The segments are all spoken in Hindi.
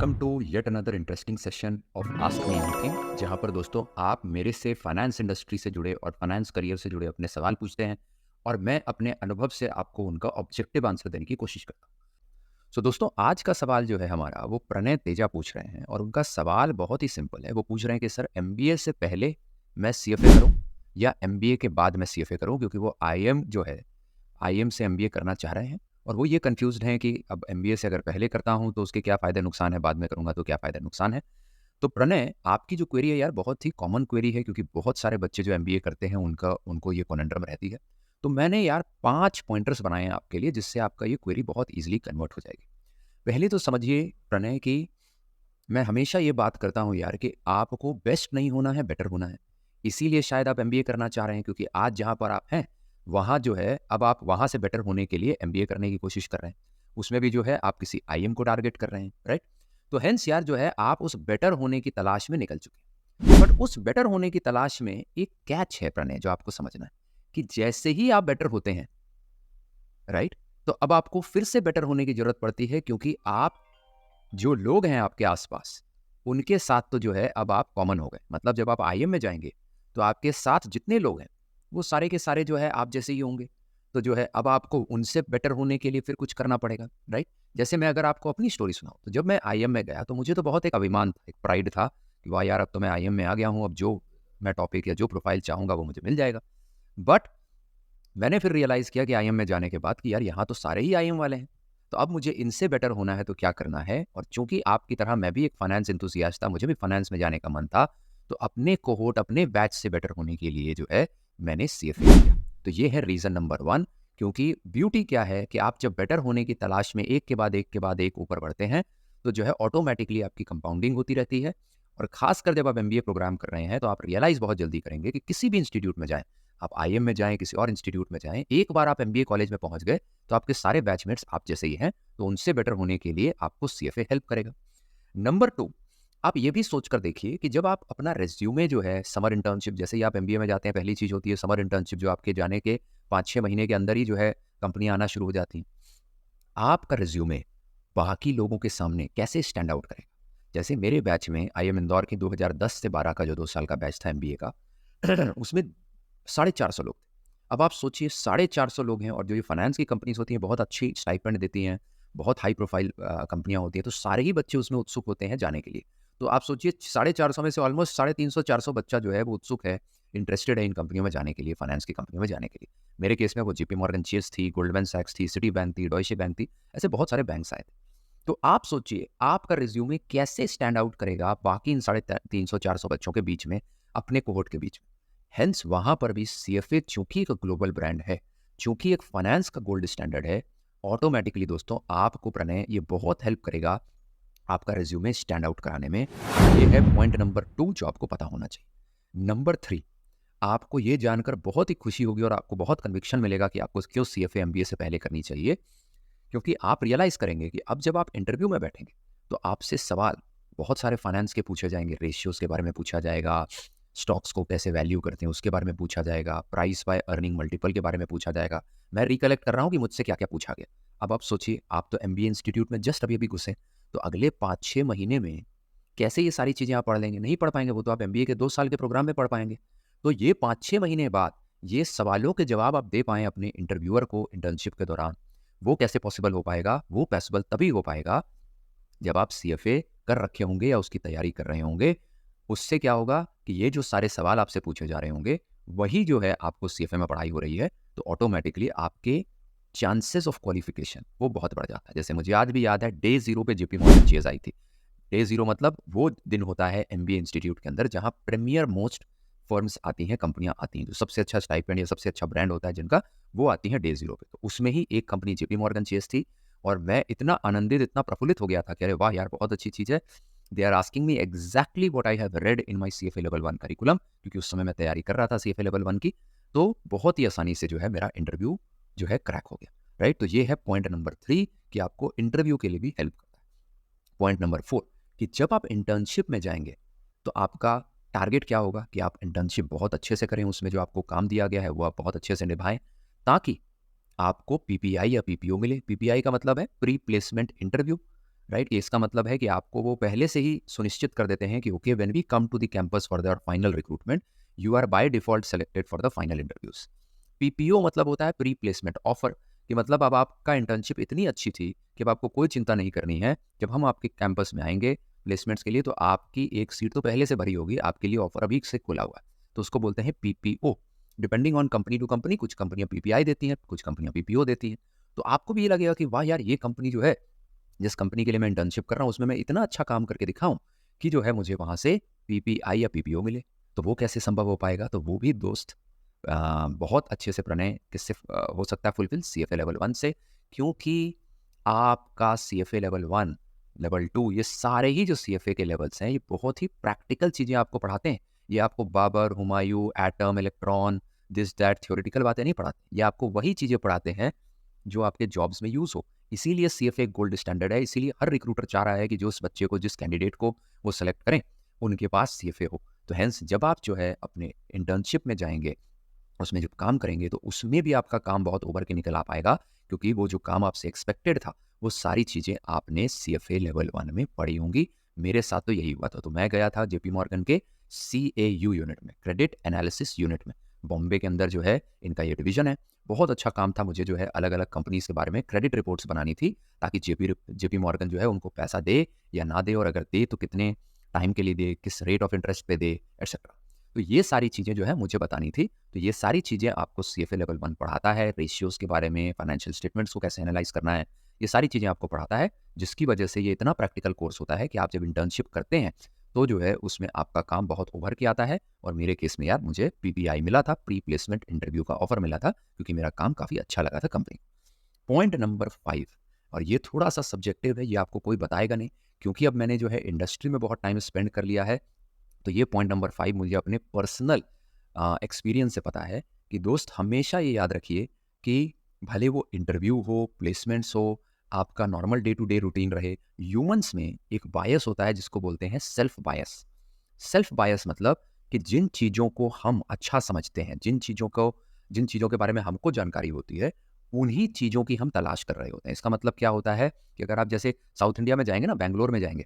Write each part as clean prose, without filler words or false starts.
Welcome to yet another interesting session of ask me anything, जहाँ पर दोस्तों आप मेरे से फाइनेंस इंडस्ट्री से जुड़े और फाइनेंस करियर से जुड़े अपने सवाल पूछते हैं और मैं अपने अनुभव से आपको उनका ऑब्जेक्टिव आंसर देने की कोशिश करता हूँ। सो दोस्तों, आज का सवाल जो है हमारा वो प्रणय तेजा पूछ रहे हैं और उनका सवाल बहुत ही सिंपल है। वो पूछ रहे हैं कि सर, एमबीए से पहले मैं सीएफए करूँ या एमबीए के बाद मैं सीएफए करूँ, क्योंकि वो आईएम जो है आईएम से एमबीए करना चाह रहे हैं और वो ये कंफ्यूज्ड हैं कि अब एमबीए से अगर पहले करता हूँ तो उसके क्या फ़ायदे नुकसान है, बाद में करूँगा तो क्या फ़ायदे नुकसान है। तो प्रणय, आपकी जो क्वेरी है यार बहुत ही कॉमन क्वेरी है, क्योंकि बहुत सारे बच्चे जो एमबीए करते हैं उनको ये कॉन्डम रहती है। तो मैंने यार 5 पॉइंटर्स बनाए हैं आपके लिए, जिससे आपका ये क्वेरी बहुत ईज़िली कन्वर्ट हो जाएगी। पहले तो समझिए प्रणय कि मैं हमेशा ये बात करता हूँ यार कि आपको बेस्ट नहीं होना है, बेटर होना है। इसीलिए शायद आप एमबीए करना चाह रहे हैं, क्योंकि आज जहाँ पर आप हैं, वहाँ जो है अब आप वहाँ से बेटर होने के लिए एमबीए करने की कोशिश कर रहे हैं। उसमें भी जो है आप किसी आईएम को टारगेट कर रहे हैं, राइट? तो हेंस यार जो है आप उस बेटर होने की तलाश में निकल चुके हैं। बट उस बेटर होने की तलाश में एक कैच है प्रणय, जो आपको समझना है कि जैसे ही आप बेटर होते हैं, राइट, तो अब आपको फिर से बेटर होने की जरूरत पड़ती है, क्योंकि आप जो लोग हैं आपके आसपास, उनके साथ तो जो है अब आप कॉमन हो गए। मतलब जब आप आईएम में जाएँगे, तो आपके साथ जितने लोग हैं, वो सारे के सारे जो है आप जैसे ही होंगे। तो जो है अब आपको उनसे बेटर होने के लिए फिर कुछ करना पड़ेगा, राइट? जैसे मैं अगर आपको अपनी स्टोरी सुनाऊँ, तो जब मैं आईएम में गया तो मुझे तो बहुत एक अभिमान था, एक प्राइड था कि वाह यार! अब तो मैं आईएम में आ गया हूँ, अब जो मैं टॉपिक या जो प्रोफाइल चाहूँगा वो मुझे मिल जाएगा। बट मैंने फिर रियलाइज़ किया कि आईएम में जाने के बाद कि यार यहाँ तो सारे ही आईएम वाले हैं। तो अब मुझे इनसे बेटर होना है तो क्या करना है? और चूँकि आपकी तरह मैं भी एक फाइनेंस एंथुसियास्ट था, मुझे भी फाइनेंस में जाने का मन था। तो अपने कोहोर्ट, अपने बैच से बेटर होने के लिए जो है मैंने सीएफए किया। तो ये है रीज़न नंबर 1। क्योंकि ब्यूटी क्या है कि आप जब बेटर होने की तलाश में एक के बाद एक के बाद एक ऊपर बढ़ते हैं, तो जो है ऑटोमैटिकली आपकी कंपाउंडिंग होती रहती है। और ख़ासकर जब आप एमबीए प्रोग्राम कर रहे हैं, तो आप रियलाइज़ बहुत जल्दी करेंगे कि किसी भी इंस्टीट्यूट में जाएँ, आप आईएम में जाएँ, किसी और इंस्टीट्यूट में जाएँ, एक बार आप एमबीए कॉलेज में पहुँच गए, तो आपके सारे बैचमेट्स आप जैसे ही हैं, तो उनसे बेटर होने के लिए आपको सीएफए हेल्प करेगा। नंबर 2, आप ये भी सोच कर देखिए कि जब आप अपना रिज़्यूमे जो है समर इंटर्नशिप, जैसे ही आप एमबीए में जाते हैं, पहली चीज़ होती है समर इंटर्नशिप, जो आपके जाने के 5-6 महीने के अंदर ही जो है कंपनियाँ आना शुरू हो जाती हैं। आपका रिज़्यूमे बाकी लोगों के सामने कैसे स्टैंड आउट करेगा? जैसे मेरे बैच में आईएम इंदौर की 2010 से 12 का जो 2 साल का बैच था एमबीए का, उसमें 450 लोग थे। अब आप सोचिए 450 लोग हैं और जो ये फाइनेंस की कंपनीज़ होती हैं बहुत अच्छी स्टाइपेंड देती हैं, बहुत हाई प्रोफाइल कंपनियाँ होती हैं, तो सारे ही बच्चे उसमें उत्सुक होते हैं जाने के लिए। तो आप सोचिए 450 में से ऑलमोस्ट 350-400 बच्चा जो है वो उत्सुक है, इंटरेस्टेड है इन कंपनियों में जाने के लिए, फाइनेंस की कंपनियों में जाने के लिए। मेरे केस में वो जेपी मॉर्गन चेस थी, गोल्डमैन सैक्स थी, सिटी बैंक थी, डॉयचे बैंक थी, ऐसे बहुत सारे बैंक्स आए थे। तो आप सोचिए आपका रिज्यूमे कैसे स्टैंड आउट करेगा बाकी इन 350-400 बच्चों के बीच में, अपने कोहोर्ट के बीच में। हेंस वहाँ पर भी सीएफए चूंकि एक ग्लोबल ब्रांड है, चूंकि एक फाइनेंस का गोल्ड स्टैंडर्ड है, ऑटोमेटिकली दोस्तों आपको प्रणय ये बहुत हेल्प करेगा आपका रिज्यूमे स्टैंड आउट कराने में। ये है पॉइंट नंबर 2 जो आपको पता होना चाहिए। नंबर 3, आपको ये जानकर बहुत ही खुशी होगी और आपको बहुत कन्विक्शन मिलेगा कि आपको क्यों सीएफए एमबीए से पहले करनी चाहिए, क्योंकि आप रियलाइज़ करेंगे कि अब जब आप इंटरव्यू में बैठेंगे, तो आपसे सवाल बहुत सारे फाइनेंस के पूछे जाएँगे, रेशियोज़ के बारे में पूछा जाएगा, स्टॉक्स को कैसे वैल्यू करते हैं उसके बारे में पूछा जाएगा, प्राइस बाय अर्निंग मल्टीपल के बारे में पूछा जाएगा। मैं रिकलेक्ट कर रहा हूँ कि मुझसे क्या-क्या पूछा गया। अब आप सोचिए, आप तो एमबीए इंस्टीट्यूट में जस्ट अभी-अभी घुसे, तो अगले 5-6 महीने में कैसे ये सारी चीज़ें आप पढ़ लेंगे? नहीं पढ़ पाएँगे, वो तो आप एमबीए के 2 साल के प्रोग्राम में पढ़ पाएँगे। तो ये 5-6 महीने बाद ये सवालों के जवाब आप दे पाएँ अपने इंटरव्यूअर को इंटर्नशिप के दौरान, वो कैसे पॉसिबल हो पाएगा? वो पॉसिबल तभी हो पाएगा जब आप सीएफए कर रखे होंगे या उसकी तैयारी कर रहे होंगे। उससे क्या होगा कि ये जो सारे सवाल आपसे पूछे जा रहे होंगे, वही जो है आपको सीएफए में पढ़ाई हो रही है, तो ऑटोमैटिकली आपके चांसेस ऑफ क्वालिफिकेशन वो बहुत बढ़ जाता है। जैसे मुझे आज भी याद है, डे 0 पे जेपी मॉर्गन चेज़ आई थी। डे 0 मतलब वो दिन होता है एमबीए इंस्टीट्यूट के अंदर जहाँ प्रीमियर मोस्ट फर्म्स आती हैं, कंपनियाँ आती हैं। जो सबसे अच्छा स्टाइपेंड या सबसे अच्छा ब्रांड होता है जिनका, वो आती हैं डे 0 पे। तो उसमें ही एक कंपनी जेपी मॉर्गन चेज़ थी और मैं इतना आनंदित, इतना प्रफुल्लित हो गया था कि अरे वाह यार! बहुत अच्छी चीज़ है। They are asking me exactly what I have read in my CFA level 1 curriculum, क्योंकि उस समय मैं तैयारी कर रहा था सीएफए लेवल 1 की। तो बहुत ही आसानी से जो है मेरा इंटरव्यू जो है क्रैक हो गया, राइट? तो ये है पॉइंट नंबर 3 कि आपको इंटरव्यू के लिए भी हेल्प करता है। पॉइंट नंबर 4 कि जब आप इंटर्नशिप में जाएँगे, तो आपका टारगेट क्या होगा कि आप इंटर्नशिप बहुत अच्छे से करें, उसमें जो आपको काम दिया गया है, वो आप बहुत अच्छे से निभाएँ, ताकि आपको पीपीआई या पीपीओ मिले। पीपीआई का मतलब है प्री प्लेसमेंट इंटरव्यू। राइट? ये इसका मतलब है कि आपको वो पहले से ही सुनिश्चित कर देते हैं कि okay, when we come to the campus for their final recruitment, you are by default selected for the final interviews. PPO मतलब होता है प्री प्लेसमेंट ऑफर, कि मतलब अब आपका इंटर्नशिप इतनी अच्छी थी कि अब आपको कोई चिंता नहीं करनी है। जब हम आपके कैंपस में आएँगे प्लेसमेंट्स के लिए, तो आपकी एक सीट तो पहले से भरी होगी, आपके लिए ऑफर अभी से खुला हुआ है। तो उसको बोलते हैं PPO. Depending on company to company, कुछ कंपनियाँ पीपीआई देती हैं, कुछ कंपनियाँ पीपीओ देती हैं। तो आपको भी ये लगेगा कि वाह यार! ये कंपनी जो है, जिस कंपनी के लिए मैं इंटर्नशिप कर रहा हूँ, उसमें मैं इतना अच्छा काम करके दिखाऊँ कि जो है मुझे वहाँ से पीपीआई या पीपीओ मिले। तो वो कैसे संभव हो पाएगा? तो वो भी दोस्त बहुत अच्छे से प्रणय किससे हो सकता है फुलफिल? सीएफए लेवल 1 से, क्योंकि आपका सीएफए लेवल 1, लेवल 2, ये सारे ही जो सीएफए के लेवल्स हैं, ये बहुत ही प्रैक्टिकल चीज़ें आपको पढ़ाते हैं। ये आपको Babar, Humayun, atom, electron, this that theoretical बातें नहीं पढ़ाते। ये आपको वही चीज़ें पढ़ाते हैं जो आपके जॉब्स में यूज़ हो। इसीलिए सीएफए एक गोल्ड स्टैंडर्ड है, इसीलिए हर रिक्रूटर चाह रहा है कि जो उस बच्चे को, जिस कैंडिडेट को वो सेलेक्ट करें, उनके पास सीएफए हो। तो हेंस जब आप जो है अपने इंटर्नशिप में जाएँगे, उसमें जब काम करेंगे, तो उसमें भी आपका काम बहुत उभर के निकल आ पाएगा, क्योंकि वो जो काम आपसे एक्सपेक्टेड था, वो सारी चीज़ें आपने सीएफए लेवल 1 में पढ़ी होंगी। मेरे साथ तो यही हुआ था। तो मैं गया था जेपी मॉर्गन के सीएयू यूनिट में, क्रेडिट एनालिसिस यूनिट में। बॉम्बे के अंदर जो है इनका ये डिवीज़न है। बहुत अच्छा काम था, मुझे जो है अलग-अलग कंपनीज़ के बारे में क्रेडिट रिपोर्ट्स बनानी थी, ताकि जेपी मॉर्गन जो है उनको पैसा दे या ना दे, और अगर दे तो कितने टाइम के लिए दे, किस रेट ऑफ इंटरेस्ट पे दे, एटसेट्रा। तो ये सारी चीज़ें जो है मुझे बतानी थी। तो ये सारी चीज़ें आपको सीएफए लेवल 1 पढ़ाता है, रेशियोज़ के बारे में, फाइनेंशियल स्टेटमेंट्स को कैसे एनालाइज़ करना है, ये सारी चीज़ें आपको पढ़ाता है, जिसकी वजह से ये इतना प्रैक्टिकल कोर्स होता है कि आप जब इंटर्नशिप करते हैं, तो जो है उसमें आपका काम बहुत उभर के आता है। और मेरे केस में यार मुझे पीपीआई मिला था, प्री प्लेसमेंट इंटरव्यू का ऑफर मिला था, क्योंकि मेरा काम काफ़ी अच्छा लगा था कंपनी। पॉइंट नंबर 5, और ये थोड़ा-सा सब्जेक्टिव है, ये आपको कोई बताएगा नहीं, क्योंकि अब मैंने जो है इंडस्ट्री में बहुत टाइम स्पेंड कर लिया है। तो ये पॉइंट नंबर 5 मुझे अपने पर्सनल एक्सपीरियंस से पता है कि दोस्त हमेशा ये याद रखिए कि भले वो इंटरव्यू हो, प्लेसमेंट्स हो, आपका normal day to day routine रहे, ह्यूमन्स में एक बायस होता है जिसको बोलते हैं सेल्फ बायस। सेल्फ बायस मतलब कि जिन चीज़ों को हम अच्छा समझते हैं, जिन चीज़ों के बारे में हमको जानकारी होती है, उन्हीं चीज़ों की हम तलाश कर रहे होते हैं। इसका मतलब क्या होता है कि अगर आप जैसे साउथ इंडिया में जाएँगे ना, बैंगलोर में जाएँगे,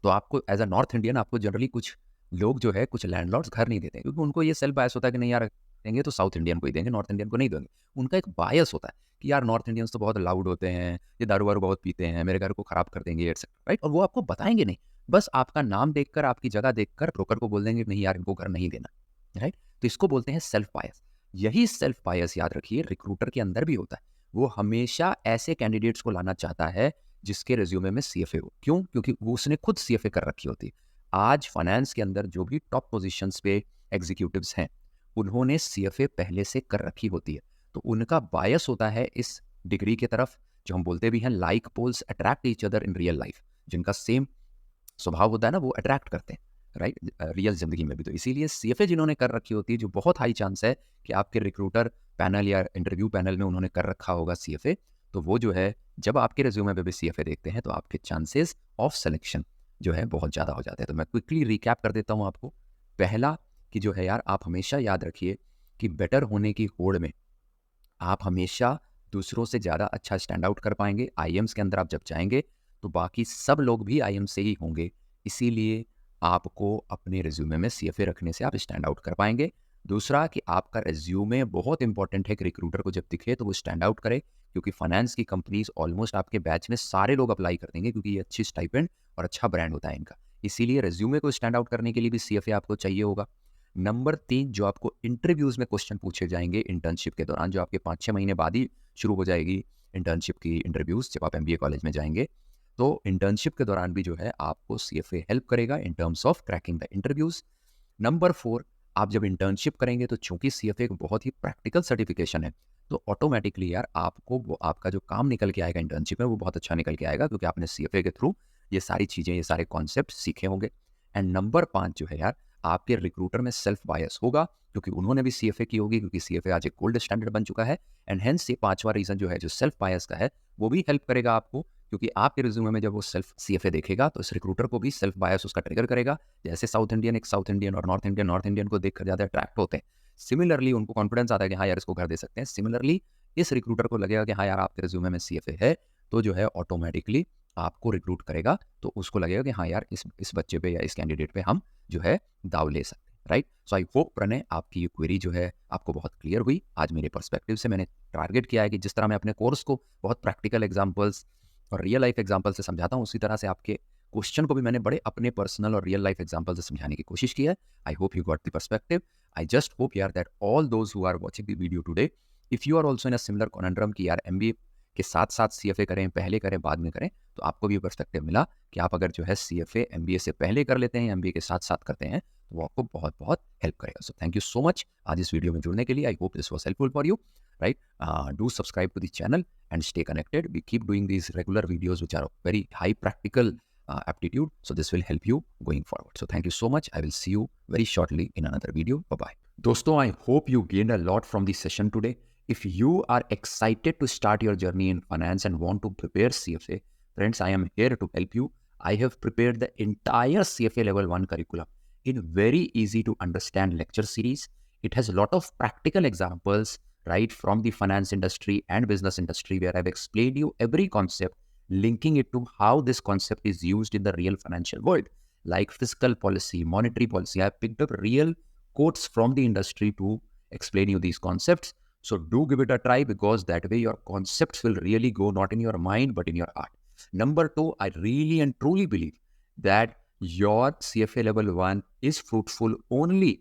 तो आपको एज़ अ नॉर्थ इंडियन आपको जनरली कुछ लोग जो है, कुछ लैंडलॉर्ड्स घर नहीं देते हैं, क्योंकि उनको ये सेल्फ बायस होता है कि नहीं यार, देंगे तो साउथ इंडियन को ही देंगे, नॉर्थ इंडियन को नहीं देंगे। उनका एक बायस होता है कि यार नॉर्थ इंडियंस तो बहुत लाउड होते हैं, ये दारू-वारू बहुत पीते हैं, मेरे घर को खराब कर देंगे एटसेट्रा, राइट? और वो आपको बताएँगे नहीं, बस आपका नाम देखकर, आपकी जगह देखकर ब्रोकर को बोल देंगे नहीं यार इनको घर नहीं देना, राइट? तो इसको बोलते हैं सेल्फ बायस। यही सेल्फ बायस याद रखिए रिक्रूटर के अंदर भी होता है। वो हमेशा ऐसे कैंडिडेट्स को लाना चाहता है जिसके रिज्यूमे में सीएफए हो। क्यों? क्योंकि वो उसने खुद सीएफए कर रखी होती है। आज फाइनेंस के अंदर जो भी टॉप पोजीशंस पे एग्जीक्यूटिव्स हैं, उन्होंने सीएफए पहले से कर रखी होती है। तो उनका बायस होता है इस डिग्री की तरफ, जो हम बोलते भी हैं like poles attract each other in real life. जिनका सेम स्वभाव होता है ना, वो अट्रैक्ट करते हैं, राइट? रियल ज़िंदगी में भी। तो इसीलिए सीएफए जिन्होंने कर रखी होती है, जो बहुत हाई चांस है कि आपके रिक्रूटर पैनल या इंटरव्यू पैनल में उन्होंने कर रखा होगा सीएफए, तो वो जो है जब आपके रिज्यूमे पे भी सीएफए देखते हैं, तो आपके चांसेस ऑफ सिलेक्शन जो है बहुत ज़्यादा हो जाते हैं। तो मैं क्विकली रिकैप कर देता हूँ आपको। पहला, कि जो है यार आप हमेशा याद रखिए कि बेटर होने की होड़ में आप हमेशा दूसरों से ज़्यादा अच्छा स्टैंड आउट कर पाएँगे। आईएम्स के अंदर आप जब जाएँगे, तो बाकी सब लोग भी आईएम से ही होंगे। इसीलिए आपको अपने रिज़्यूमे में सीएफए रखने से आप स्टैंड आउट कर पाएँगे। दूसरा, कि आपका रिज़्यूमे बहुत इंपॉर्टेंट है कि रिक्रूटर को जब दिखे तो वो स्टैंड आउट करे, क्योंकि फाइनेंस की कंपनीज़ ऑलमोस्ट आपके बैच में सारे लोग अप्लाई कर देंगे, क्योंकि ये अच्छी स्टाइपेंड और अच्छा ब्रांड होता है इनका। इसीलिए रिज़्यूमे को स्टैंड आउट करने के लिए भी सीएफए आपको चाहिए होगा। नंबर 3, जो आपको इंटरव्यूज़ में क्वेश्चन पूछे जाएँगे इंटर्नशिप के दौरान, जो आपके 5-6 महीने बाद ही शुरू हो जाएगी इंटर्नशिप की इंटरव्यूज़, जब आप एमबीए कॉलेज में जाएँगे। तो इंटर्नशिप के दौरान भी जो है आपको सीएफए हेल्प करेगा in terms of cracking the interviews. Number 4, आप जब इंटर्नशिप करेंगे, तो चूँकि सीएफए एक बहुत ही प्रैक्टिकल सर्टिफिकेशन है, तो ऑटोमैटिकली यार आपको वो आपका जो काम निकल के आएगा इंटर्नशिप में, वो बहुत अच्छा निकल के आएगा, क्योंकि आपने सीएफए के थ्रू ये सारी चीज़ें, ये सारे कॉन्सेप्ट सीखे होंगे। एंड नंबर 5 जो है यार, आपके रिक्रूटर में सेल्फ बायस होगा, क्योंकि उन्होंने भी सीएफए की होगी, क्योंकि सीएफए आज एक गोल्ड स्टैंडर्ड बन चुका है। एंड हेंस ये 5वां रीज़न जो है, जो सेल्फ बायस का है, वो भी हेल्प करेगा आपको, क्योंकि आपके रिज्यूमे में जब वो सेल्फ सीएफए देखेगा, तो इस रिक्रूटर को भी सेल्फ बायस उसका ट्रिगर करेगा। जैसे साउथ इंडियन एक साउथ इंडियन और नॉर्थ इंडियन को देखकर ज़्यादा अट्रैक्ट होते हैं, सिमिलरली उनको कॉन्फिडेंस आता है कि हाँ यार इसको घर दे सकते हैं। सिमिलरली इस रिक्रूटर को लगेगा कि हाँ यार आपके रिज्यूमे में सीएफए है, तो जो है ऑटोमेटिकली आपको रिक्रूट करेगा तो उसको लगेगा कि हाँ यार इस बच्चे पे या इस कैंडिडेट पे हम जो है दाव ले सकते हैं, right. So I hope Pranay आपकी ये क्वेरी जो है आपको बहुत क्लियर हुई। आज मेरे पर्सपेक्टिव से मैंने टारगेट किया है कि जिस तरह मैं अपने कोर्स को बहुत प्रैक्टिकल एग्जाम्पल्स और रियल लाइफ एग्जाम्पल से समझाता हूँ, उसी तरह से आपके क्वेश्चन को भी मैंने बड़े अपने पर्सनल और रियल लाइफ एग्जाम्पल से समझाने की कोशिश की है। I hope you got the perspective. I just hope यार that all those who are watching the video today, if you are also in a similar conundrum कि यार एमबीए के साथ साथ सीएफए करें, पहले करें बाद में करें, तो आपको भी पर्सपेक्टिव मिला कि आप अगर जो है सीएफए एमबीए से पहले कर लेते हैं, एमबीए के साथ साथ करते हैं, तो वो आपको बहुत बहुत हेल्प करेगा। So thank you so much आज इस वीडियो में जुड़ने के लिए। I hope this was helpful for you, right. Do subscribe to the channel and stay connected. We keep doing these regular videos which are very high practical aptitude. So this will help you going forward. So thank you so much. I will see you very shortly in another video. Bye-bye. Doston, I hope you gained a lot from this session today. If you are excited to start your journey in finance and want to prepare CFA, friends, I am here to help you. I have prepared the entire CFA Level 1 curriculum in very easy to understand lecture series. It has a lot of practical examples, right, from the finance industry and business industry, where I've explained you every concept, linking it to how this concept is used in the real financial world, like fiscal policy, monetary policy. I've picked up real quotes from the industry to explain you these concepts. So do give it a try, because that way your concepts will really go not in your mind, but in your heart. Number two, I really and truly believe that your CFA level 1 is fruitful only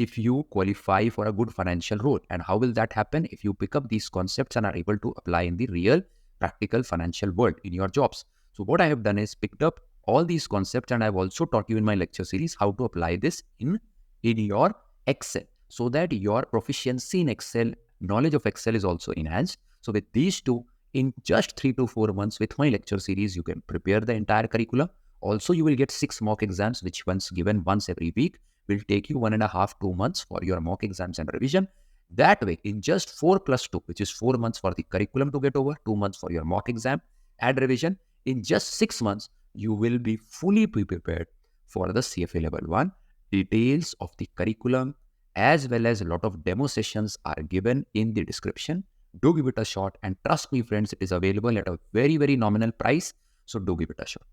if you qualify for a good financial role. And how will that happen? If you pick up these concepts and are able to apply in the real practical financial world in your jobs. So what I have done is picked up all these concepts, and I've also taught you in my lecture series how to apply this in your Excel, so that your proficiency in Excel, knowledge of Excel is also enhanced. So with these two, in just 3 to 4 months with my lecture series, you can prepare the entire curriculum. Also, you will get 6 mock exams, which once given once every week will take you 1.5 to 2 months for your mock exams and revision. That way, in just 4 plus 2, which is 4 months for the curriculum to get over, 2 months for your mock exam and revision, in just 6 months, you will be fully prepared for the CFA level 1. Details of the curriculum as well as a lot of demo sessions are given in the description. Do give it a shot, and trust me friends, it is available at a very, very nominal price. So do give it a shot.